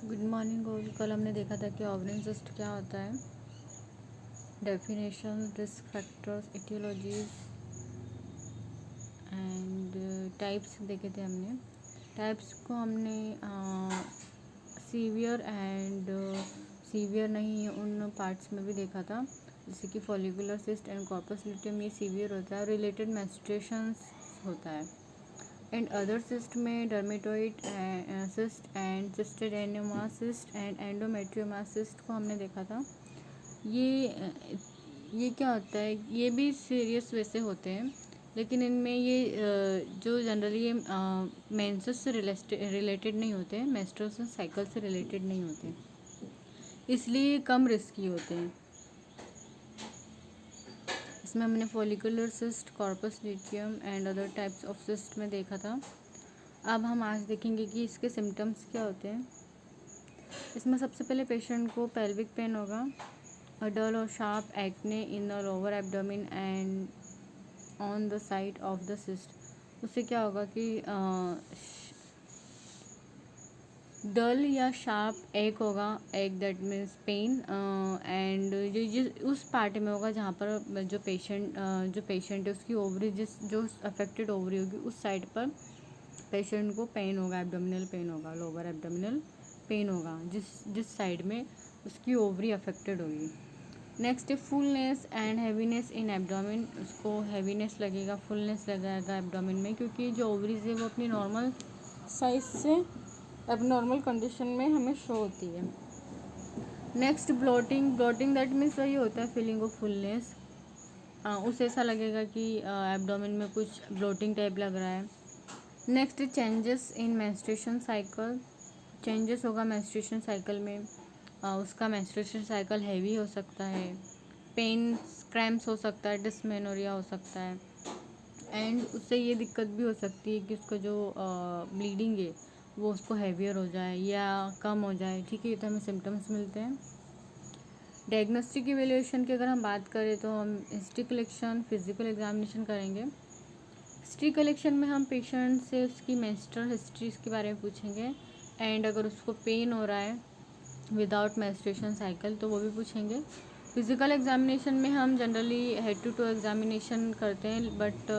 Good morning. और कल हमने देखा था कि ओवरिन सिस्ट क्या होता है, definition, risk factors, etiologies and types देखे थे हमने। टाइप्स को हमने सीवियर एंड सीवियर नहीं उन पार्ट्स में भी देखा था, जैसे कि follicular cyst and corpus luteum, ये सीवियर होता है। रिलेटेड मेंस्ट्रुएशंस होता है। एंड अदर सिस्ट में dermatoid cyst and cystadenoma cyst and endometrioma cyst को हमने देखा था। ये क्या होता है, ये भी सीरियस वैसे होते हैं, लेकिन इनमें ये जो जनरली ये मेंसेस से रिलेटेड नहीं होते, मेंस्ट्रुअल साइकिल से रिलेटेड नहीं होते, इसलिए कम रिस्की होते हैं। इसमें हमने follicular cyst, corpus luteum and other types of cyst में देखा था। अब हम आज देखेंगे कि इसके सिम्टम्स क्या होते हैं। इसमें सबसे पहले पेशेंट को पेल्विक पेन होगा, डल और sharp acne in the lower abdomen and on the side of the cyst. उससे क्या होगा कि डल या शार्प एक होगा, एक दैट मीन्स पेन, एंड जो उस पार्ट में होगा जहाँ पर जो पेशेंट है उसकी ओवरी, जो अफेक्टेड ओवरी होगी उस साइड पर पेशेंट को पेन होगा, एब्डोमिनल पेन होगा, लोअर एब्डोमिनल पेन होगा जिस साइड में उसकी ओवरी अफेक्टेड होगी। नेक्स्ट है fullness and heaviness in abdomen. उसको हैवीनेस लगेगा, फुलनेस लगेगा एब्डोमिन में, क्योंकि जो ओवरीज है वो अपनी नॉर्मल साइज से अब नॉर्मल कंडीशन में हमें शो होती है। नेक्स्ट ब्लोटिंग दैट मीन्स वही होता है फीलिंग ऑफ फुलनेस। उसे ऐसा लगेगा कि एब्डोमेन में कुछ ब्लोटिंग टाइप लग रहा है। Next changes in menstruation cycle. Changes होगा मेंस्ट्रुएशन साइकिल में, उसका मेंस्ट्रुएशन साइकिल हैवी हो सकता है, पेन क्रैम्प्स हो सकता है, डिस्मेनोरिया हो सकता है, एंड उससे ये दिक्कत भी हो सकती है कि उसका जो ब्लीडिंग है वो उसको हैवियर हो जाए या कम हो जाए। ठीक है, ये तो हमें सिम्टम्स मिलते हैं। डायग्नोस्टिक इवेल्यूएशन की अगर हम बात करें तो हम हिस्ट्री कलेक्शन, फिजिकल एग्जामिनेशन करेंगे। हिस्ट्री कलेक्शन में हम पेशेंट से उसकी मेंस्ट्रुअल हिस्ट्री के बारे में पूछेंगे, एंड अगर उसको पेन हो रहा है विदाउट मेंस्ट्रुएशन साइकिल तो वो भी पूछेंगे। फिजिकल एग्जामिनेशन में हम generally head to toe examination करते हैं, बट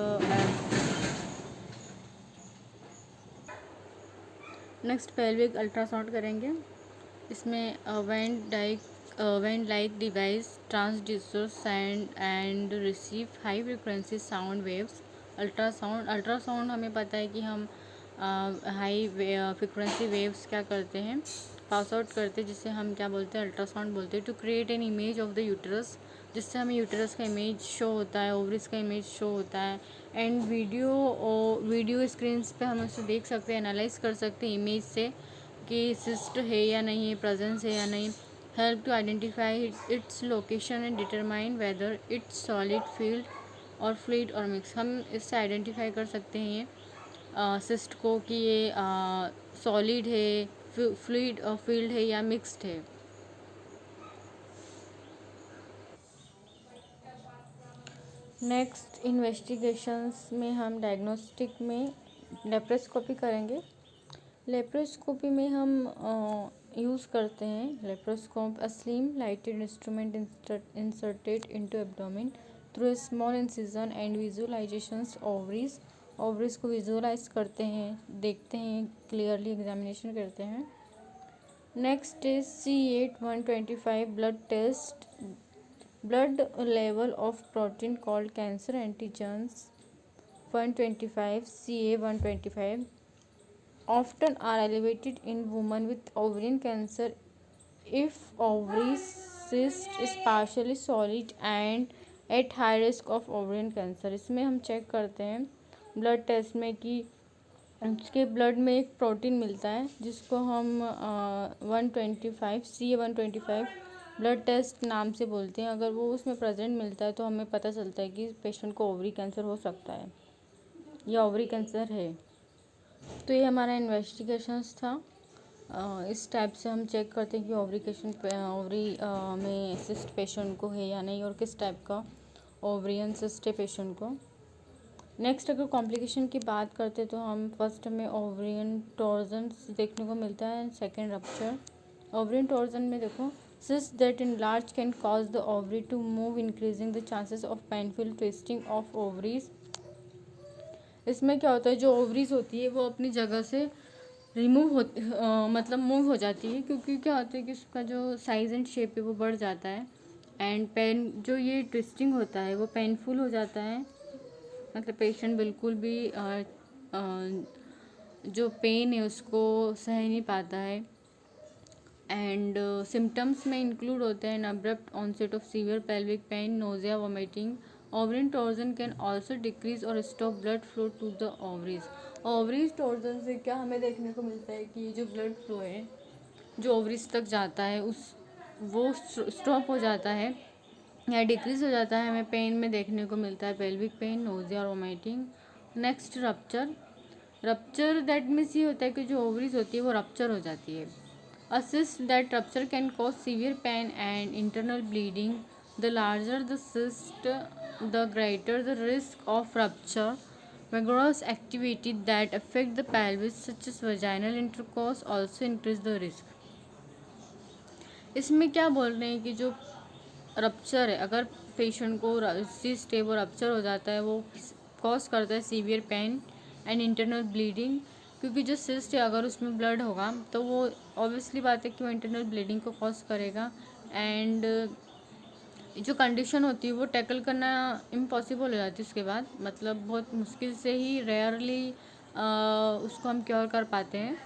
नेक्स्ट पेल्विक अल्ट्रासाउंड करेंगे। इसमें wand like device transducer send and receive high frequency sound waves. Ultrasound हमें पता है कि हम हाई फ्रिक्वेंसी वेव्स क्या करते हैं, पास आउट करते हैं, जिसे हम क्या बोलते हैं, अल्ट्रासाउंड बोलते हैं। To create an image of the uterus, जिससे हमें यूटरस का इमेज शो होता है, ओवरिस का इमेज शो होता है। एंड वीडियो स्क्रीन्स पे हम उसे देख सकते हैं, एनालाइज कर सकते हैं इमेज से कि सिस्ट है या नहीं है, प्रेजेंस है या नहीं। Help to identify its location and determine whether its solid field or fluid or mix. हम इससे आइडेंटिफाई कर सकते हैं ये सिस्ट को कि ये सॉलिड है, फ्लूइड और फील्ड है या मिक्स्ड है। नेक्स्ट इन्वेस्टिगेशंस में हम डायग्नोस्टिक में लेप्रोस्कोपी करेंगे। लेप्रोस्कोपी में हम यूज़ करते हैं laparoscope, a slim lighted instrument inserted into abdomen through a small incision and visualizations ovaries को विजुअलाइज करते हैं, देखते हैं, क्लियरली एग्जामिनेशन करते हैं। Next is C8-125 blood test, blood level of protein called cancer antigens 125 CA-125 often are elevated in women with ovarian cancer if ovary cyst is partially solid and at high risk of ovarian cancer। इसमें हम check करते हैं blood test में कि उसके blood में एक protein मिलता है जिसको हम 125 CA-125 ब्लड टेस्ट नाम से बोलते हैं। अगर वो उसमें प्रेजेंट मिलता है तो हमें पता चलता है कि पेशेंट को ओवरी कैंसर हो सकता है या ओवरी कैंसर है। तो ये हमारा इन्वेस्टिगेशंस था। इस टाइप से हम चेक करते हैं कि ओवरी में सिस्ट पेशेंट को है या नहीं, और किस टाइप का ओवरियन सिस्ट है पेशेंट को। नेक्स्ट अगर कॉम्प्लिकेशन की बात करते तो हम फर्स्ट में ओवरियन टॉर्जन्स देखने को मिलता है and second rupture. Ovarian torsion में देखो, cysts that enlarge can cause the ovary to move, increasing the chances of painful twisting of ovaries। इसमें क्या होता है, जो ओवरीज होती है वो अपनी जगह से रिमूव हो मतलब मूव हो जाती है, क्योंकि क्या होता है कि उसका जो साइज़ एंड शेप है वो बढ़ जाता है एंड पेन जो ये ट्विस्टिंग होता है वो पेनफुल हो जाता है। मतलब पेशेंट बिल्कुल भी जो पेन है उसको सह नहीं पाता है। एंड सिम्टम्स में इंक्लूड होते हैं abrupt onset of severe pelvic pain, nausea, vomiting. Ovarian torsion can also decrease और stop blood flow to the ovaries. Ovaries torsion से क्या हमें देखने को मिलता है कि जो ब्लड फ्लो है जो ओवरीज तक जाता है वो स्टॉप हो जाता है या डिक्रीज हो जाता है। हमें पेन में देखने को मिलता है पेल्विक पेन, नोजिया और vomiting. Next rupture. Rupture that means ये होता है कि जो ओवरीज होती है वो रप्चर हो जाती है। A cyst that rupture can cause severe pain and internal bleeding. The larger the cyst, the greater the risk of rupture. Vigorous activity that affect the pelvis, such as vaginal intercourse, also increase the risk. इसमें क्या बोल रहे हैं कि जो rupture है, अगर patient को सिस्ट है वो रप्चर हो जाता है, वो कॉज करता है severe pain and internal bleeding. क्योंकि जो सिस्ट है अगर उसमें ब्लड होगा तो वो ऑब्वियसली बात है कि वो इंटरनल ब्लीडिंग को कॉज करेगा एंड जो कंडीशन होती है वो टैकल करना इम्पॉसिबल हो जाती है उसके बाद। मतलब बहुत मुश्किल से ही, रेयरली उसको हम क्योर कर पाते हैं,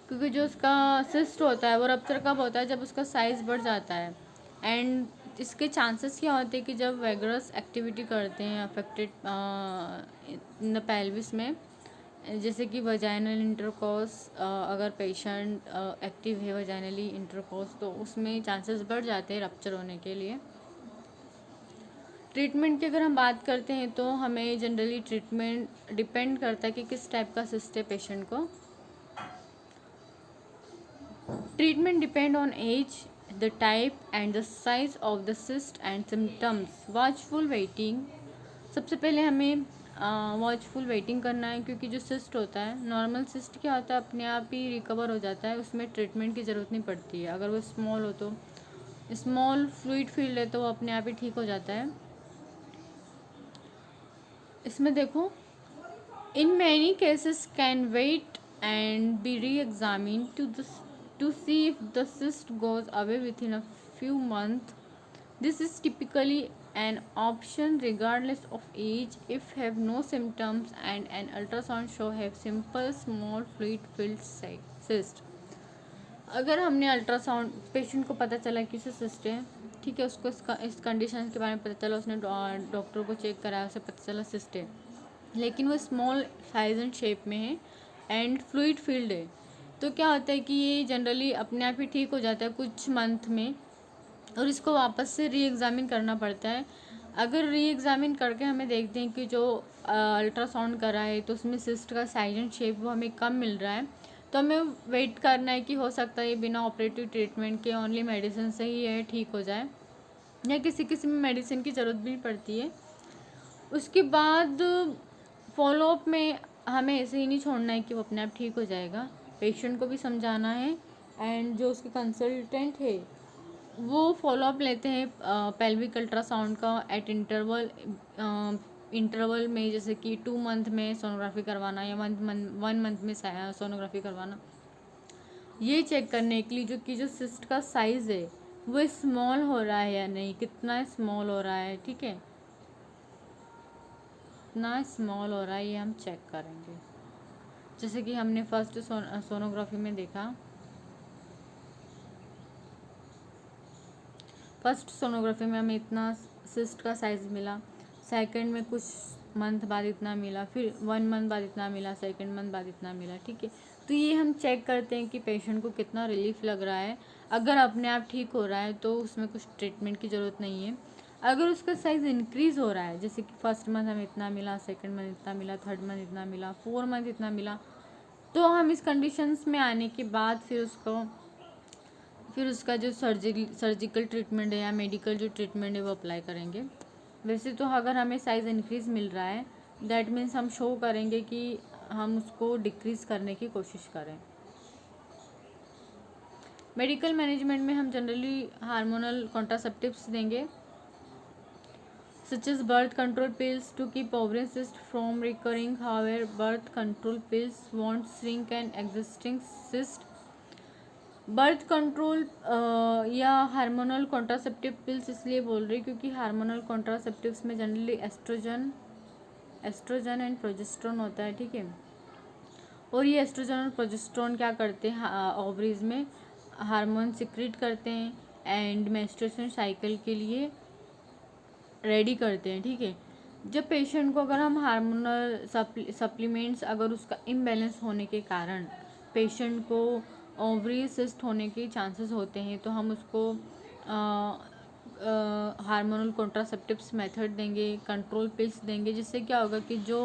क्योंकि जो उसका सिस्ट होता है वो रप्चर कब होता है, जब उसका साइज़ बढ़ जाता है। एंड इसके चांसेस क्या होते हैं कि जब वेगरस एक्टिविटी करते हैं अफेक्टेड इन द पेल्विस में, जैसे कि वजाइनल इंटरकोर्स, अगर पेशेंट एक्टिव है वजाइनली इंटरकोर्स तो उसमें चांसेस बढ़ जाते हैं रप्चर होने के लिए। ट्रीटमेंट की अगर हम बात करते हैं तो हमें जनरली ट्रीटमेंट डिपेंड करता है कि किस टाइप का सिस्ट है पेशेंट को। Treatment depend on age, the type and the size of the cyst and symptoms. Watchful waiting, सबसे पहले हमें वॉचफुल वेटिंग करना है, क्योंकि जो सिस्ट होता है, नॉर्मल सिस्ट क्या होता है अपने आप ही रिकवर हो जाता है, उसमें ट्रीटमेंट की ज़रूरत नहीं पड़ती है। अगर वो स्मॉल हो तो स्मॉल फ्लूइड फील्ड है तो वो अपने आप ही ठीक हो जाता है। इसमें देखो, in many cases can wait and be reexamine to see if the cyst goes away within a few months. This is typically an option regardless of age if have no symptoms and an ultrasound show have simple small fluid filled cyst. अगर हमने ultrasound, patient को पता चला कि इसे cyst है, ठीक है, उसको इस कंडीशन के बारे में पता चला, उसने डॉक्टर को चेक कराया, उसे पता चला सिस्ट है, लेकिन वो स्मॉल साइज एंड शेप में है एंड फ्लूइड फील्ड है, तो क्या होता है कि ये जनरली अपने आप ही ठीक हो जाता है कुछ मंथ में, और इसको वापस से री एग्ज़ामिन करना पड़ता है। अगर री एग्ज़ामिन करके हमें देखते हैं कि जो अल्ट्रासाउंड करा है तो उसमें सिस्ट का साइज एंड शेप वो हमें कम मिल रहा है, तो हमें वेट करना है कि हो सकता है बिना ऑपरेटिव ट्रीटमेंट के ओनली मेडिसिन से ही ये ठीक हो जाए, या किसी किसी में मेडिसिन की ज़रूरत भी पड़ती है। उसके बाद फॉलोअप में हमें ऐसे ही नहीं छोड़ना है कि वो अपने आप ठीक हो जाएगा, पेशेंट को भी समझाना है एंड जो उसके कंसल्टेंट है वो फॉलोअप लेते हैं पेल्विक अल्ट्रासाउंड का एट इंटरवल में, जैसे कि 2 मंथ में सोनोग्राफी करवाना या 1 मंथ में सोनोग्राफी करवाना, ये चेक करने के लिए जो सिस्ट का साइज़ है वो स्मॉल हो रहा है या नहीं, कितना स्मॉल हो रहा है, ठीक है, कितना स्मॉल हो रहा है ये हम चेक करेंगे। जैसे कि हमने फर्स्ट सोनोग्राफी में देखा, फर्स्ट सोनोग्राफी में हमें इतना सिस्ट का साइज़ मिला, सेकंड में कुछ मंथ बाद इतना मिला, फिर 1 मंथ बाद इतना मिला, सेकंड मंथ बाद इतना मिला, ठीक है। तो ये हम चेक करते हैं कि पेशेंट को कितना रिलीफ लग रहा है। अगर अपने आप ठीक हो रहा है तो उसमें कुछ ट्रीटमेंट की ज़रूरत नहीं है। अगर उसका साइज़ इंक्रीज़ हो रहा है, जैसे कि फर्स्ट मंथ हमें इतना मिला, सेकेंड मंथ इतना मिला, थर्ड मंथ इतना मिला, 4 मंथ इतना मिला, तो हम इस कंडीशंस में आने के बाद फिर उसका जो सर्जिकल ट्रीटमेंट है या मेडिकल जो ट्रीटमेंट है वो अप्लाई करेंगे। वैसे तो अगर हमें साइज़ इंक्रीज़ मिल रहा है दैट मीन्स हम शो करेंगे कि हम उसको डिक्रीज़ करने की कोशिश करें। मेडिकल मैनेजमेंट में हम जनरली हार्मोनल कॉन्ट्रासेप्टिव्स देंगे, such as birth control pills to keep ovarian cyst from recurring. However, birth control pills won't shrink an existing cyst. Birth control या हार्मोनल कॉन्ट्रासेप्टिव पिल्स इसलिए बोल रही क्योंकि हार्मोनल कॉन्ट्रासेप्टिव्स में generally oestrogen and progesterone होता है, ठीक है। और ये एस्ट्रोजन और प्रोजेस्ट्रॉन क्या करते हैं, ओवरीज में हार्मोन सिक्रीट करते हैं एंड मेंस्ट्रुएशन साइकिल के लिए रेडी करते हैं, ठीक है। जब पेशेंट को अगर हम हार्मोनल सप्लीमेंट्स अगर उसका इम्बैलेंस होने के कारण पेशेंट को ओवरी सिस्ट होने के चांसेस होते हैं तो हम उसको हार्मोनल कॉन्ट्रासेप्टिव्स मेथड देंगे, कंट्रोल पिल्स देंगे, जिससे क्या होगा कि जो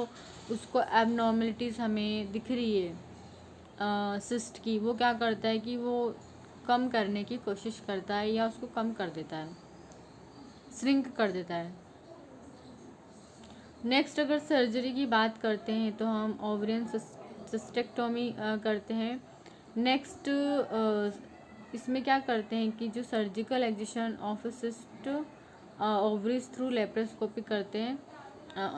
उसको एबनॉर्मलिटीज़ हमें दिख रही है सिस्ट की, वो क्या करता है कि वो कम करने की कोशिश करता है या उसको कम कर देता है, श्रिंक कर देता है। नेक्स्ट अगर सर्जरी की बात करते हैं तो हम ओवरियन सिस्टेक्टोमी करते हैं। नेक्स्ट इसमें क्या करते हैं कि जो surgical एक्जिशन of cyst ovaries through laparoscopy करते हैं,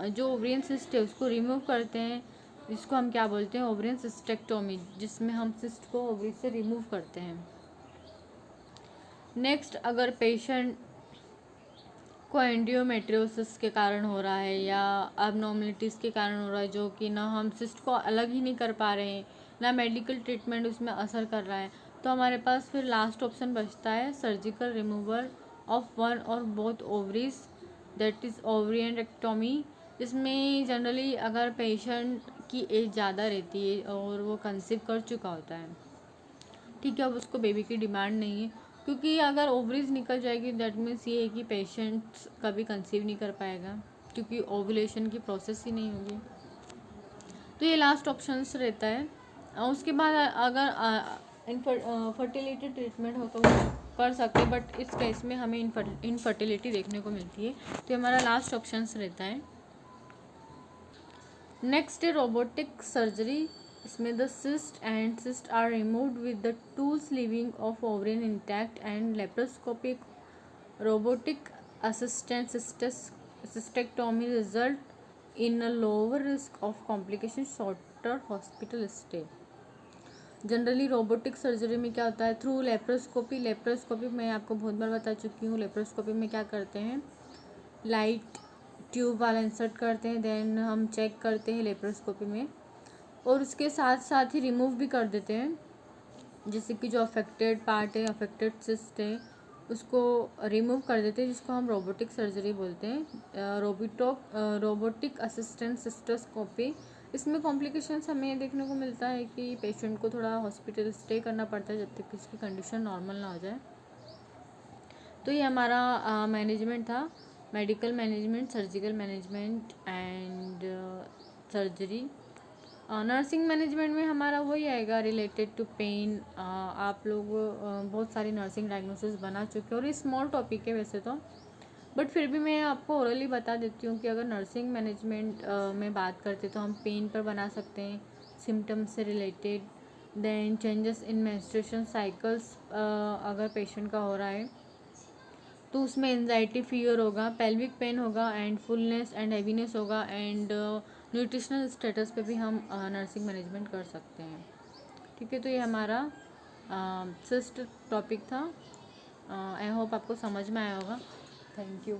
जो ओवरियन सिस्ट है उसको रिमूव करते हैं, जिसको हम क्या बोलते हैं ओवरियन सिस्टेक्टोमी, जिसमें हम सिस्ट को ओवरी से रिमूव करते हैं। नेक्स्ट अगर पेशेंट को एंडियोमेट्रियोसिस के कारण हो रहा है या अबनॉर्मलिटीज़ के कारण हो रहा है, जो कि ना हम सिस्ट को अलग ही नहीं कर पा रहे हैं, ना मेडिकल ट्रीटमेंट उसमें असर कर रहा है, तो हमारे पास फिर लास्ट ऑप्शन बचता है सर्जिकल रिमूवल ऑफ वन और बोथ ओवरीज, दैट इज़ ओवरियनटेक्टोमी। इसमें जनरली अगर पेशेंट की एज ज़्यादा रहती है और वो कंसीव कर चुका होता है, ठीक है, अब उसको बेबी की डिमांड नहीं है, क्योंकि अगर ओवरीज निकल जाएगी दैट मीन्स ये है कि पेशेंट कभी कंसीव नहीं कर पाएगा क्योंकि ओवुलेशन की प्रोसेस ही नहीं होगी। तो ये लास्ट ऑप्शंस रहता है। उसके बाद अगर फर्टिलिटी ट्रीटमेंट हो तो कर सकते हैं, बट इस केस में हमें इनफर्टिलिटी देखने को मिलती है, तो हमारा लास्ट ऑप्शंस रहता है। नेक्स्ट है रोबोटिक सर्जरी। इसमें the cyst are removed with the tools leaving of ovarian intact and laparoscopic robotic assistant cystectomy result in a lower risk of complication, shorter hospital stay. Generally robotic surgery में क्या होता है, through laparoscopy मैं आपको बहुत बार बता चुकी हूँ। लेप्रोस्कोपी में क्या करते हैं, लाइट ट्यूब वाला इंसर्ट करते हैं, देन हम चेक करते हैं लेप्रोस्कोपी में, और उसके साथ साथ ही रिमूव भी कर देते हैं, जैसे कि जो अफेक्टेड पार्ट है, अफेक्टेड सिस्ट है, उसको रिमूव कर देते हैं, जिसको हम रोबोटिक सर्जरी बोलते हैं। रोबोटिक असिस्टेंट सिस्टोस्कोपी, इसमें कॉम्प्लिकेशंस हमें देखने को मिलता है कि पेशेंट को थोड़ा हॉस्पिटल स्टे करना पड़ता है जब तक इसकी कंडीशन नॉर्मल ना हो जाए। तो ये हमारा मैनेजमेंट था, medical management, surgical management and surgery. Nursing management में हमारा वही आएगा रिलेटेड टू पेन। आप लोग बहुत सारी नर्सिंग डायग्नोसिस बना चुके हो और ये स्मॉल टॉपिक है वैसे तो, बट फिर भी मैं आपको ओरली बता देती हूँ कि अगर नर्सिंग मैनेजमेंट में बात करते तो हम पेन पर बना सकते हैं, सिम्टम्स से related, then changes in menstruation cycles अगर पेशेंट का हो रहा है तो उसमें एंजाइटी फीवर होगा, पेल्विक पेन होगा एंड फुलनेस एंड हैवीनेस होगा, एंड न्यूट्रिशनल स्टेटस पे भी हम नर्सिंग मैनेजमेंट कर सकते हैं, ठीक है। तो ये हमारा सिस्ट टॉपिक था। आई होप आपको समझ में आया होगा। Thank you.